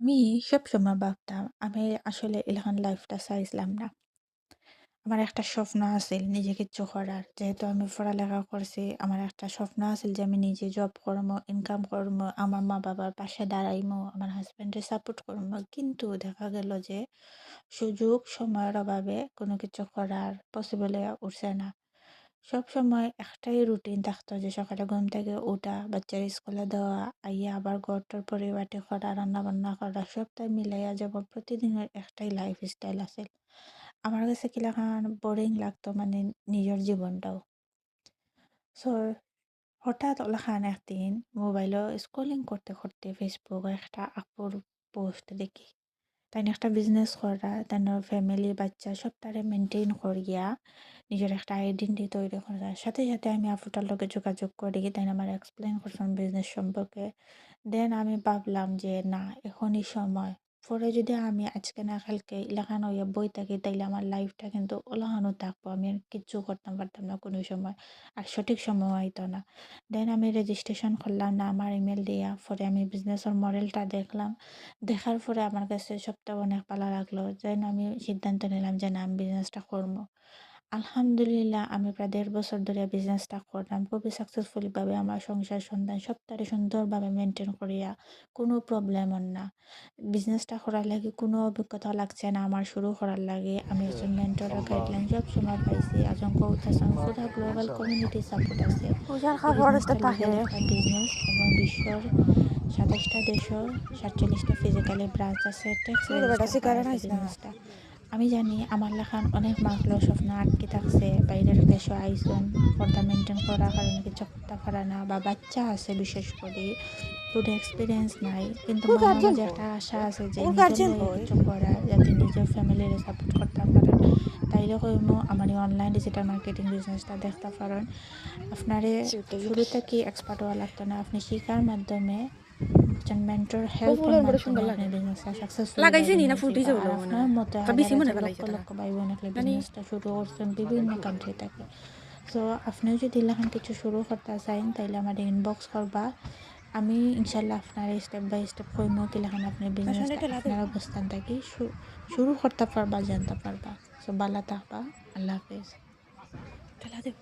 আমি সবসময় ভাবতাম আমি আসলে এলাকার লাইফটা চাইছিলাম না। আমার একটা স্বপ্ন আছিল নিজে কিচ্ছু করার। যেহেতু আমি পড়ালেখা করছি, আমার একটা স্বপ্ন আছিল যে আমি নিজে জব করবো, ইনকাম করবো, আমার মা-বাবার পাশে দাঁড়াইমু, আমার হাসব্যান্ডের সাপোর্ট করবো। কিন্তু দেখা গেল যে সুযোগ সময়ের অভাবে কোনো কিছু করার পসিবল হয়ে উঠছে না। সবসময় একটাই রুটিন থাকতো যে সকালে ঘুম থেকে উঠা, বাচ্চার স্কুলে দেওয়া, আইয়া আবার ঘর-টর পরিপাটি করা, রান্না-বান্না করা সবটাই মিলাইয়া যেমন প্রতিদিনের একটাই লাইফস্টাইল আছিল। আমার কাছে কিলাখান বোরিং লাগতো মানে নিজের জীবনটাও। সো হঠাৎ ওলাখান একদিন মোবাইলও স্ক্রলিং করতে করতে ফেসবুকে একটা আপুর পোস্ট দেখি। তাইনে একটা বিজনেস করা, তাইনের ফ্যামিলি, বাচ্চা সবটারে মেইনটেইন করিয়া নিজের একটা আইডেন্টিটি তৈরি করা। সাথে, সাথে আমি আপুটার লগে যোগাযোগ করি। তাইনে আমারে এক্সপ্লেইন করছেন বিজনেস সম্পর্কে। দেন আমি ভাবলাম যে না এখনই সময়। পরে যদি আমি আজকে না কালকে এলাখান হইয়া বই থাকি তাইলে আমার লাইফটা কিন্তু ওলাহানো থাকবো। আমি আর কিচ্ছু করতাম পারতাম না কোনো সময়। আর সঠিক সময় হইতো না। দেন আমি রেজিস্ট্রেশন করলাম না আমার ইমেল দিয়া। পরে আমি বিজনেসের মডেলটা দেখলাম। দেখার পরে আমার কাছে সবটা অনেক ভালো লাগলো। দেন আমি সিদ্ধান্ত নিলাম যে না আমি বিজনেসটা করবো। আলহামদুলিল্লাহ আমি প্রায় ১.৫ বছর ধরে বিজনেসটা করলাম। খুবই সাকসেসফুলি ভাবে আমার সংসার সন্তান সবটারে সুন্দরভাবে মেইনটেইন করিয়া কোনো প্রবলেম হন না। বিজনেসটা করার লাগে কোনো অভিজ্ঞতা লাগছে না আমার শুরু করার লাগে। আমি একজন মেন্টরের Allah. গাইডলাইন সবসময় পাইছি। একজন কোচ আছেন, পুরা গ্লোবাল Mashallah. কমিউনিটি সাপোর্ট আছে। পূজার এই কাপড় বিজনেসটা একটা থাকে। লিগ্যাল একটা বিজনেস এবং বিশ্বর ২৭টা দেশের ৪৭টা ফিজিক্যালি ব্রাঞ্চ আছে। ট্যাক্স তুই বেটা রেজিস্টার করা শিকারে আছে নাইস না। বিজনেসটা। আমি জানি আমার লেখান অনেক মাকলো স্বপ্ন আটকে থাকছে। বাইরের দেশে আইসন, পর্দা মেইনটেইন করার কারণে কিছু করতে পারে না বা বাচ্চা আছে বিশেষ করে। ফুড এক্সপিরিয়েন্স নাই। কিন্তু ওর মনের গার্জেন মাঝে কই? একটা আশা আছে যে ওর নিজের গার্জেন লগে কই? কিছু করার, যাতে নিজের ফ্যামিলির সাপোর্ট করতে পারেন। তাইলে কইমু আমার এই অনলাইন ডিজিটাল মার্কেটিং বিজনেসটা দেখতে পারেন। আপনারে শুরু থেকে এক্সপার্ট হওয়া লাগতো না। আপনি শিখার মাধ্যমে একজন মেন্টর হেল্পের বকুলের বড় মাধ্যমে সুন্দর আপনি লাগে। বিজনেসটা সাকসেসফুলি লাগাইছে ভাবে নি না নিয়ে ফুল যাইবা। দিছে আর বলে মনে আপনার হয়। মতো তা বেশি হাজার মনে হাজার লক্ষ ফেলাইছে তারা। লক্ষ ভাই বোন একলে জানি বিজনেসটা শুরু করছেন বিভিন্ন কান্ট্রি থেকে। সো আপনিও যদি এলাকান কিছু শুরু করতে চান তাইলে আমার ইনবক্স করবা। আমি ইনশাল্লাহ আপনার স্টেপ বাই স্টেপ কইমু কিলাখান আপনি পেছনে বিজনেসটা ঠেলা দেও। আপনার অবস্থান থেকে শুরু করতে পারবা, জানতে পারবা। সো ভালো থাকবা। আল্লাহ হাফেজ। ঠেলা দেও।